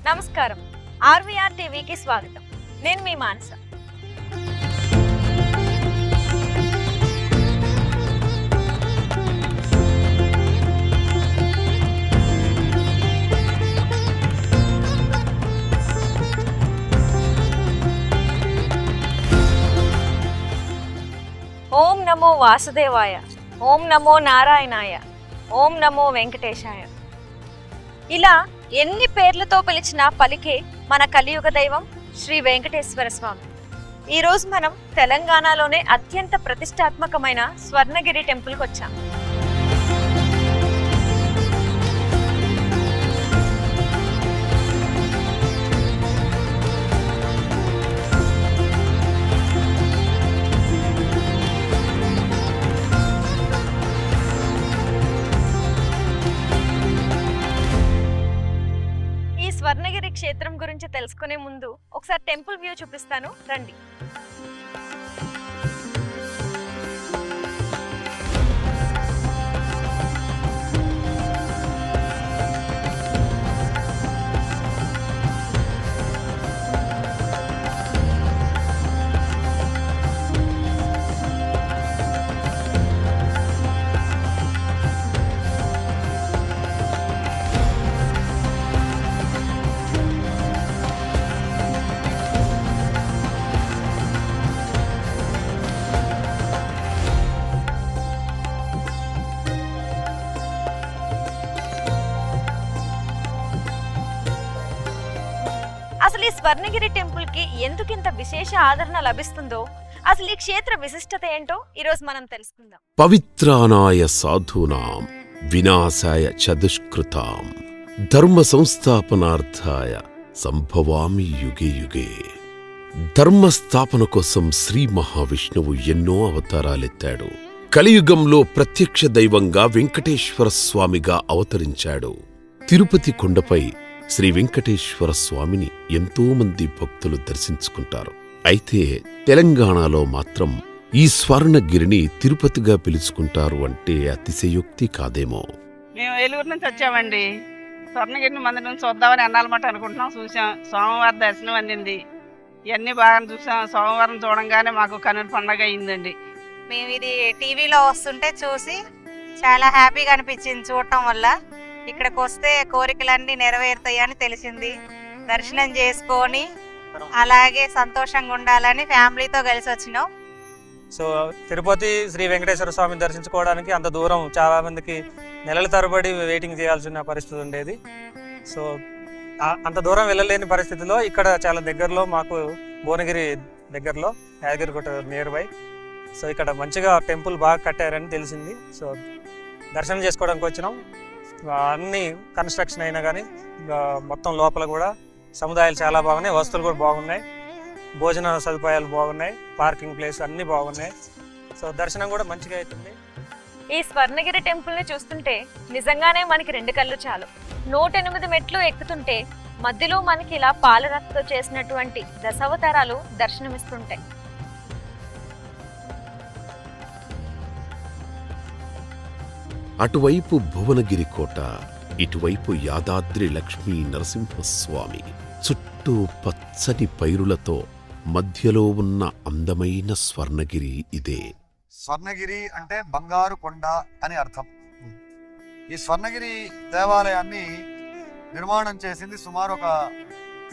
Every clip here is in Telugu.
నమస్కారం, ఆర్వీఆర్ టీవీకి స్వాగతం. నేను మీ మానస. ఓం నమో వాసుదేవాయ, ఓం నమో నారాయణాయ, ఓం నమో వెంకటేశాయ. ఇలా ఎన్ని పేర్లతో పిలిచినా పలికే మన కలియుగ దైవం శ్రీ వెంకటేశ్వర స్వామి. ఈరోజు మనం తెలంగాణలోనే అత్యంత ప్రతిష్టాత్మకమైన స్వర్ణగిరి టెంపుల్కి వచ్చాం. స్వర్ణగిరి క్షేత్రం గురించి తెలుసుకునే ముందు ఒకసారి టెంపుల్ వ్యూ చూపిస్తాను, రండి. అసలు ఈ స్వర్ణగిరి టెంపుల్ కి ఎందుకింత విశేష ఆదరణ లభిస్తుందో, అసలు ఈ క్షేత్ర విశిష్టత ఏంటో ఈరోజు మనం తెలుసుకుందాం. పవిత్రానాయ సాధూనాం వినాశాయ చదుష్కృతాం ధర్మ సంస్థాపనార్థాయ సంభవామి యుగే యుగే. ధర్మస్థాపన కోసం శ్రీ మహావిష్ణువు ఎన్నో అవతారాలెత్తాడు. కలియుగంలో ప్రత్యక్ష దైవంగా వెంకటేశ్వర స్వామిగా అవతరించాడు. తిరుపతి కొండపై శ్రీ వెంకటేశ్వర స్వామిని ఎంతో మంది భక్తులు దర్శించుకుంటారు. అయితే తెలంగాణలో మాత్రం ఈ స్వర్ణగిరిని తిరుపతిగా పిలుచుకుంటారు అంటే అతిశయోక్తి కాదేమో. మేము ఏలూరు నుంచి వచ్చామండి. స్వర్ణగిరిని మందిరం చూద్దామని అన్నాలన్నమాట అనుకుంటున్నాం. చూసాం, సోమవారం దర్శనం అందింది. ఇవన్నీ బాగా చూసాం. సోమవారం చూడంగానే మాకు కన్నుల పండగ అయిందండి. మేము ఇది టీవీలో వస్తుంటే చూసి చాలా హ్యాపీగా అనిపించింది. చూడటం వల్ల ఇక్కడికి వస్తే కోరికలన్నీ నెరవేరుతాయని తెలిసింది. దర్శనం చేసుకొని అలాగే సంతోషంగా ఉండాలని ఫ్యామిలీతో కలిసి వచ్చినాం. సో తిరుపతి శ్రీ వెంకటేశ్వర స్వామిని దర్శించుకోవడానికి అంత దూరం చాలా మందికి నెలల తరబడి వెయిటింగ్ చేయాల్సిన పరిస్థితి ఉండేది. సో అంత దూరం వెళ్ళలేని పరిస్థితిలో ఇక్కడ చాలా దగ్గరలో మాకు భువనగిరి దగ్గరలో యాదగిరిగుట్ట నియర్ బై. సో ఇక్కడ మంచిగా టెంపుల్ బాగా కట్టారని తెలిసింది. సో దర్శనం చేసుకోవడానికి వచ్చినాం. అన్ని కన్స్ట్రక్షన్ అయినా కానీ మొత్తం లోపల కూడా సముదాయాలు చాలా బాగున్నాయి, వస్తువులు కూడా బాగున్నాయి, భోజన సదుపాయాలు బాగున్నాయి, పార్కింగ్ ప్లేస్ అన్నీ బాగున్నాయి. సో దర్శనం కూడా మంచిగా అవుతుంది. ఈ స్వర్ణగిరి టెంపుల్ ని చూస్తుంటే నిజంగానే మనకి రెండు కళ్ళు చాలు. 108 మెట్లు ఎక్కుతుంటే మధ్యలో మనకి ఇలా పాలరాతితో చేసినటువంటి దశావతారాలు దర్శనమిస్తుంటాయి. అటువైపు భువనగిరి కోట, ఇటువైపు యాదాద్రి లక్ష్మీ నరసింహస్వామి. చుట్టూ పచ్చని పైరులతో మధ్యలో ఉన్న అందమైన స్వర్ణగిరి ఇదే. స్వర్ణగిరి అంటే బంగారు కొండ అని అర్థం. ఈ స్వర్ణగిరి దేవాలయాన్ని నిర్మాణం చేసింది సుమారు 1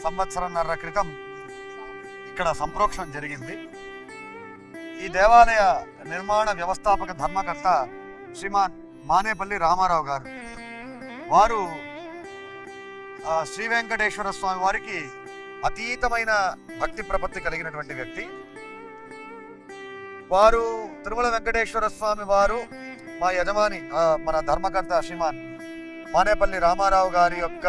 సంవత్సరంన్నర క్రితం ఇక్కడ సంప్రోక్షణం జరిగింది. ఈ దేవాలయ నిర్మాణ వ్యవస్థాపక ధర్మకర్త శ్రీమాన్ మానేపల్లి రామారావు గారు. వారు శ్రీ వెంకటేశ్వర స్వామి వారికి అతీతమైన భక్తి ప్రపత్తి కలిగినటువంటి వ్యక్తి. వారు తిరుమల వెంకటేశ్వర స్వామి వారు మా యజమాని మన ధర్మకర్త శ్రీమాన్ మానేపల్లి రామారావు గారి యొక్క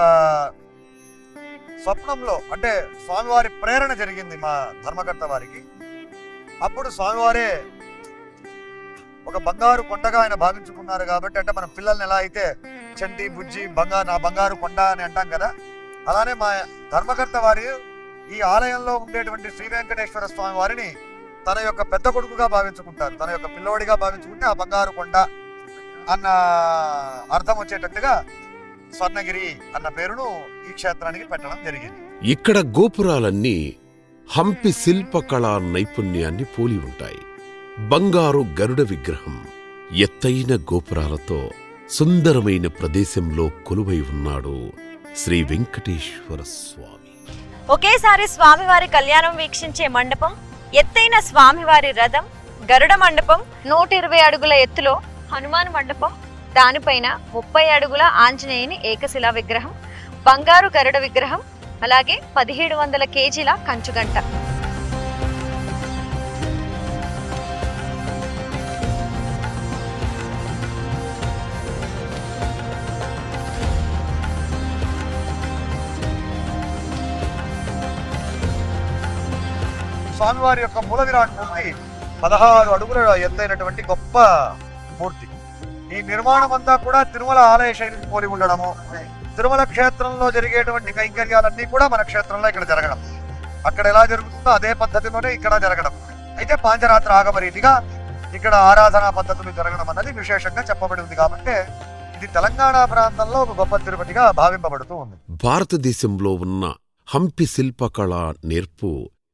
స్వప్నంలో, అంటే స్వామివారి ప్రేరణ జరిగింది మా ధర్మకర్త వారికి. అప్పుడు స్వామివారే ఒక బంగారు కొండగా ఆయన భావించుకున్నారు. కాబట్టి అంటే మన పిల్లల్ని ఎలా అయితే చంటి బుజ్జి నా బంగారు కొండ అని అంటాం కదా, అలానే మా ధర్మకర్త వారి ఈ ఆలయంలో ఉండేటువంటి శ్రీ వెంకటేశ్వర స్వామి వారిని తన యొక్క పెద్ద కొడుకుగా భావించుకుంటారు. తన యొక్క పిల్లోడిగా భావించుకుంటే ఆ బంగారు కొండ అన్న అర్థం వచ్చేటట్టుగా స్వర్ణగిరి అన్న పేరును ఈ క్షేత్రానికి పెట్టడం జరిగింది. ఇక్కడ గోపురాలన్నీ హంపి శిల్పకళా నైపుణ్యాన్ని పోలి ఉంటాయి. బంగారు గరుడ విగ్రహం ఎత్తైన గోపురాలతో సుందరమైన ప్రదేశంలో కొలువై ఉన్నాడు శ్రీ వెంకటేశ్వర స్వామి. ఒకేసారి స్వామివారి కళ్యాణం వీక్షించే మండపం, ఎత్తైన స్వామివారి రథం, గరుడ మండపం, 120 అడుగుల ఎత్తులో హనుమాన్ మండపం, దానిపైన 30 అడుగుల ఆంజనేయుని ఏకశిలా విగ్రహం, బంగారు గరుడ విగ్రహం, అలాగే 1700 కేజీల కంచుగంట. స్వామివారి యొక్క మూల విరాట్ మూర్తి 16 అడుగుల ఎత్తైనటువంటి గొప్ప మూర్తి. ఈ నిర్మాణం అంతా కూడా తిరుమల ఆలయ శైలిని పోలి ఉండడము, తిరుమల క్షేత్రంలో జరిగేటువంటి కైంకర్యాలన్నీ కూడా మన క్షేత్రంలో ఇక్కడ జరగడం, అక్కడ ఎలా జరుగుతుందో అదే పద్ధతిలోనే ఇక్కడ జరగడం. అయితే పాంచరాత్ర ఆగమ రీతిగా ఇక్కడ ఆరాధనా పద్ధతులు జరగడం అన్నది విశేషంగా చెప్పబడి ఉంది. కాబట్టి ఇది తెలంగాణ ప్రాంతంలో ఒక గొప్ప తిరుపతిగా భావింపబడుతూ ఉంది. భారతదేశంలో ఉన్న హంపి శిల్పకళా నేర్పు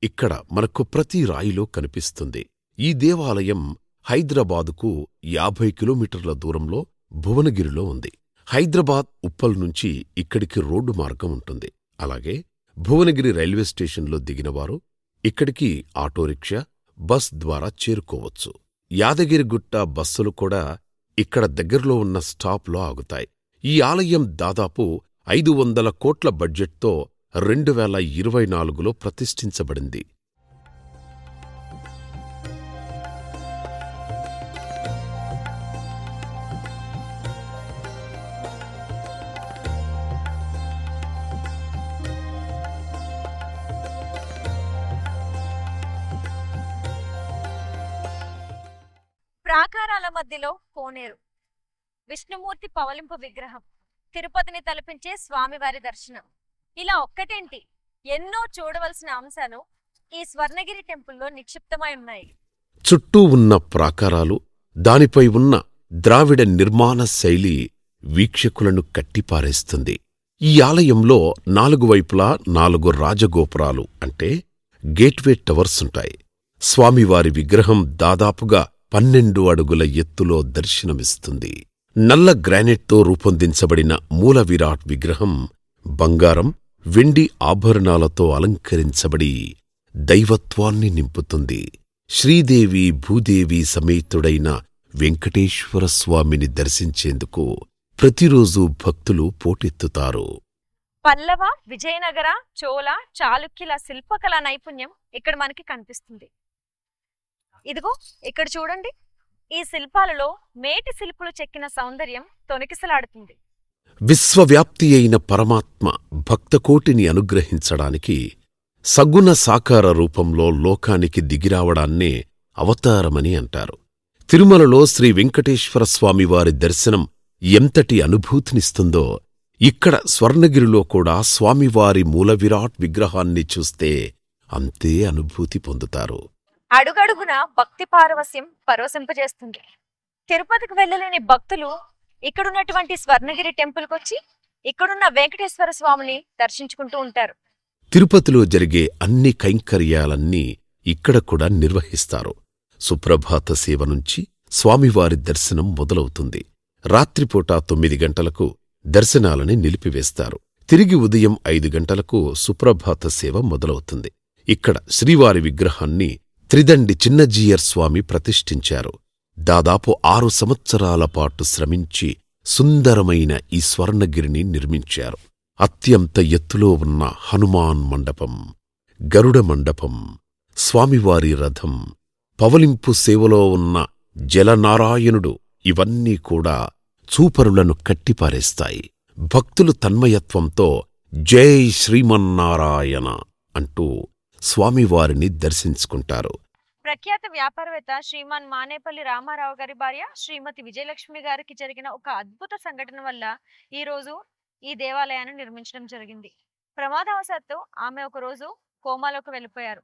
ఇక్కడ మనకు ప్రతి రాయిలో కనిపిస్తుంది. ఈ దేవాలయం హైదరాబాదుకు 50 కిలోమీటర్ల దూరంలో భువనగిరిలో ఉంది. హైదరాబాద్ ఉప్పల్ నుంచి ఇక్కడికి రోడ్డు మార్గం ఉంటుంది. అలాగే భువనగిరి రైల్వే స్టేషన్లో దిగినవారు ఇక్కడికి ఆటోరిక్షా, బస్ ద్వారా చేరుకోవచ్చు. యాదగిరిగుట్ట బస్సులు కూడా ఇక్కడ దగ్గరలో ఉన్న స్టాప్లో ఆగుతాయి. ఈ ఆలయం దాదాపు 500 కోట్ల బడ్జెట్తో 2024లో ప్రతిష్ఠించబడింది. ప్రాకారాల మధ్యలో కోనేరు, విష్ణుమూర్తి పవలింపు విగ్రహం, తిరుపతిని తలపించే స్వామివారి దర్శనం, ఇలా ఒక్కటేంటి ఎన్నో చూడవలసిన అంశాలు ఈ స్వర్ణగిరి టెంపుల్లో నిక్షిప్తమై ఉన్నాయి. చుట్టూ ఉన్న ప్రాకారాలు, దానిపై ఉన్న ద్రావిడ నిర్మాణ శైలి వీక్షకులను కట్టిపారేస్తుంది. ఈ ఆలయంలో 4 వైపులా 4 రాజగోపురాలు అంటే గేట్వే టవర్సుంటాయి. స్వామివారి విగ్రహం దాదాపుగా 12 అడుగుల ఎత్తులో దర్శనమిస్తుంది. నల్ల గ్రానైట్తో రూపొందించబడిన మూల విరాట్ విగ్రహం బంగారం, వెండి ఆభరణాలతో అలంకరించబడి దైవత్వాన్ని నింపుతుంది. శ్రీదేవి భూదేవి సమేతుడైన వెంకటేశ్వర స్వామిని దర్శించేందుకు ప్రతిరోజూ భక్తులు పోటెత్తుతారు. పల్లవ, విజయనగర, చోళ, చాళుక్యుల శిల్పకళా నైపుణ్యం ఇక్కడ మనకి కనిపిస్తుంది. ఇదిగో ఇక్కడ చూడండి, ఈ శిల్పాలలో మేటి శిల్పులు చెక్కిన సౌందర్యం తొణికిసలాడుతుంది. విశ్వవ్యాప్తి అయిన పరమాత్మ భక్తకోటిని అనుగ్రహించడానికి సగుణ సాకార రూపంలో లోకానికి దిగిరావడాన్నే అవతారమని అంటారు. తిరుమలలో శ్రీ వెంకటేశ్వర స్వామివారి దర్శనం ఎంతటి అనుభూతినిస్తుందో ఇక్కడ స్వర్ణగిరిలో కూడా స్వామివారి మూలవిరాట్ విగ్రహాన్ని చూస్తే అంతే అనుభూతి పొందుతారు. అడుగడుగున భక్తి పారవస్యం పరవశింపజేస్తుంది. తిరుపతికి వెళ్ళలేని భక్తులు ఇక్కడున్నటువంటి స్వర్ణగిరి టెంపుల్కొచ్చి ఇక్కడున్న వెంకటేశ్వర స్వామిని దర్శించుకుంటూ ఉంటారు. తిరుపతిలో జరిగే అన్ని కైంకర్యాలన్నీ ఇక్కడ కూడా నిర్వహిస్తారు. సుప్రభాత సేవ నుంచి స్వామివారి దర్శనం మొదలవుతుంది. రాత్రిపూట 9 గంటలకు దర్శనాలని నిలిపివేస్తారు. తిరిగి ఉదయం 5 గంటలకు సుప్రభాత సేవ మొదలవుతుంది. ఇక్కడ శ్రీవారి విగ్రహాన్ని త్రిదండి చిన్నజీయర్ స్వామి ప్రతిష్ఠించారు. దాదాపు 6 సంవత్సరాల పాటు శ్రమించి సుందరమైన ఈ స్వర్ణగిరిని నిర్మించారు. అత్యంత ఎత్తులో ఉన్న హనుమాన్ మండపం, గరుడ మండపం, స్వామివారి రథం, పవలింపు సేవలో ఉన్న జలనారాయణుడు ఇవన్నీ కూడా చూపరులను కట్టిపారేస్తాయి. భక్తులు తన్మయత్వంతో జై శ్రీమన్నారాయణ అంటూ స్వామివారిని దర్శించుకుంటారు. ప్రఖ్యాత వ్యాపారవేత్త శ్రీమాన్ మానేపల్లి రామారావు గారి భార్య శ్రీమతి విజయలక్ష్మి గారికి జరిగిన ఒక అద్భుత సంఘటన వల్ల ఈ రోజు ఈ దేవాలయాన్ని నిర్మించడం జరిగింది. ప్రమాదవశాత్తు ఆమె ఒక రోజు కోమాలోకి వెళ్ళిపోయారు.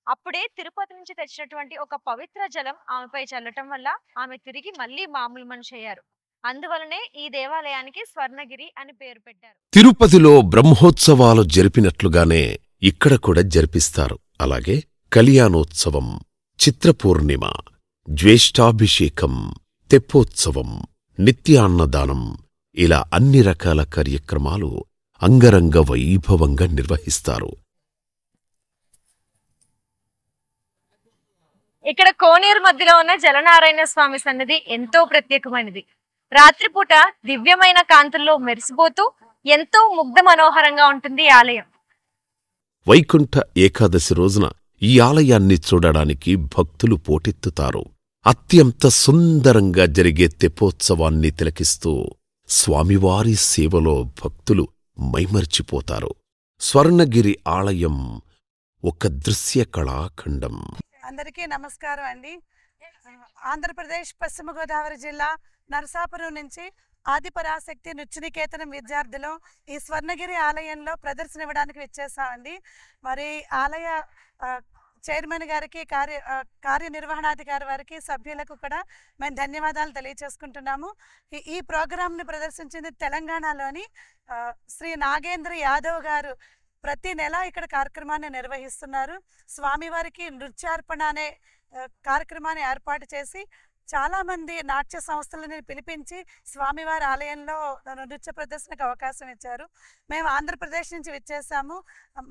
అప్పుడే తిరుపతి నుంచి తెచ్చినటువంటి ఒక పవిత్ర జలం ఆమెపై చల్లటం వల్ల ఆమె తిరిగి మళ్ళీ మామూలు మనిషి అయ్యారు. అందువలనే ఈ దేవాలయానికి స్వర్ణగిరి అని పేరు పెట్టారు. తిరుపతిలో బ్రహ్మోత్సవాలు జరిపినట్లుగానే ఇక్కడ కూడా జరిపిస్తారు. అలాగే కళ్యాణోత్సవం, చిత్రపూర్ణిమ, జ్యేష్ఠాభిషేకం, తెప్పోత్సవం, నిత్యాన్నదానం ఇలా అన్ని రకాల కార్యక్రమాలు అంగరంగ వైభవంగా నిర్వహిస్తారు. ఇక్కడ కోనేరు మధ్యలో ఉన్న జలనారాయణ స్వామి సన్నిధి ఎంతో ప్రత్యేకమైనది. రాత్రిపూట దివ్యమైన కాంతుల్లో మెరిసిపోతూ ఎంతో ముగ్ధ మనోహరంగా ఉంటుంది ఈ ఆలయం. వైకుంఠ ఏకాదశి రోజున ఈ ఆలయాన్ని చూడడానికి భక్తులు పోటెత్తుతారు. అత్యంత సుందరంగా జరిగే తెప్పోత్సవాన్ని తిలకిస్తూ స్వామివారి సేవలో భక్తులు మైమర్చిపోతారు. స్వర్ణగిరి ఆలయం ఒక దృశ్య కళాఖండం. అందరికీ నమస్కారం అండి. ఆంధ్రప్రదేశ్ పశ్చిమ గోదావరి జిల్లా నరసాపురం నుంచి ఆదిపరాశక్తి నృత్యనికేతనం విద్యార్థులు ఈ స్వర్ణగిరి ఆలయంలో ప్రదర్శన ఇవ్వడానికి వచ్చేసామండి. మరి ఆలయ చైర్మన్ గారికి, కార్యనిర్వహణాధికారి వారికి, సభ్యులకు కూడా మేము ధన్యవాదాలు తెలియచేసుకుంటున్నాము. ఈ ప్రోగ్రాంని ప్రదర్శించింది తెలంగాణలోని శ్రీ నాగేంద్ర యాదవ్ గారు. ప్రతి నెల ఇక్కడ కార్యక్రమాన్ని నిర్వహిస్తున్నారు. స్వామివారికి నృత్యార్పణ అనే కార్యక్రమాన్ని ఏర్పాటు చేసి చాలామంది నాట్య సంస్థలని పిలిపించి స్వామివారి ఆలయంలో నృత్య ప్రదర్శనకు అవకాశం ఇచ్చారు. మేము ఆంధ్రప్రదేశ్ నుంచి వచ్చేసాము.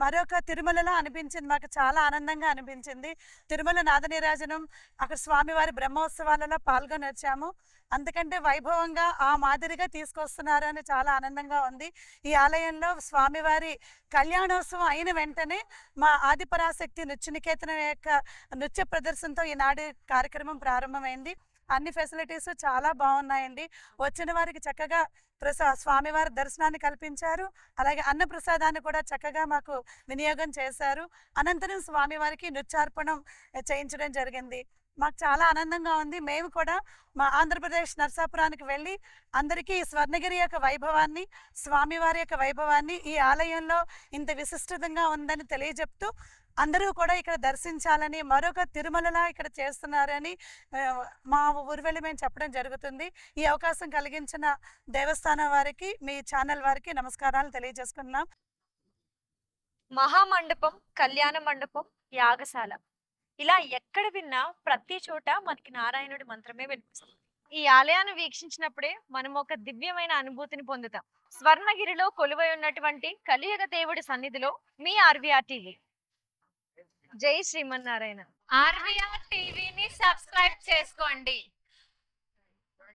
మరొక తిరుమలలో అనిపించింది, మాకు చాలా ఆనందంగా అనిపించింది. తిరుమల నాదనీరాజనం, అక్కడ స్వామివారి బ్రహ్మోత్సవాలలో పాల్గొని వచ్చాము. అందుకంటే వైభవంగా ఆ మాదిరిగా తీసుకొస్తున్నారు అని చాలా ఆనందంగా ఉంది. ఈ ఆలయంలో స్వామివారి కళ్యాణోత్సవం అయిన వెంటనే మా ఆదిపరాశక్తి నృత్యనికేతనం యొక్క నృత్య ప్రదర్శనతో ఈనాడు కార్యక్రమం ప్రారంభమైంది. అన్ని ఫెసిలిటీస్ చాలా బాగున్నాయండి. వచ్చిన వారికి చక్కగా స్వామివారి దర్శనాన్ని కల్పించారు. అలాగే అన్న ప్రసాదాన్ని కూడా చక్కగా మాకు వినియోగం చేశారు. అనంతరం స్వామివారికి నృత్యార్పణం చేయించడం జరిగింది. మాకు చాలా ఆనందంగా ఉంది. మేము కూడా మా ఆంధ్రప్రదేశ్ నరసాపురానికి వెళ్ళి అందరికీ స్వర్ణగిరి యొక్క వైభవాన్ని, స్వామివారి యొక్క వైభవాన్ని, ఈ ఆలయంలో ఇంత విశిష్టంగా ఉందని తెలియజెప్తూ అందరూ కూడా ఇక్కడ దర్శించాలని, మరొక తిరుమలలా ఇక్కడ చేస్తున్నారని మా ఊరు వెళ్ళి మేము చెప్పడం జరుగుతుంది. ఈ అవకాశం కలిగించిన దేవస్థానం వారికి, మీ ఛానల్ వారికి నమస్కారాలు తెలియజేసుకున్నాం. మహామండపం, కళ్యాణ మండపం, యాగశాల ఇలా ఎక్కడ విన్నా ప్రతి చోట మనకి నారాయణుడి మంత్రమే వినిపిస్తుంది. ఈ ఆలయాన్ని వీక్షించినప్పుడే మనం ఒక దివ్యమైన అనుభూతిని పొందుతాం. స్వర్ణగిరిలో కొలువై ఉన్నటువంటి కలియుగ దేవుడి సన్నిధిలో మీ ఆర్వీఆర్ టీవీ. జై శ్రీమన్నారాయణ. ఆర్వీఆర్ టీవీని సబ్స్క్రైబ్ చేసుకోండి.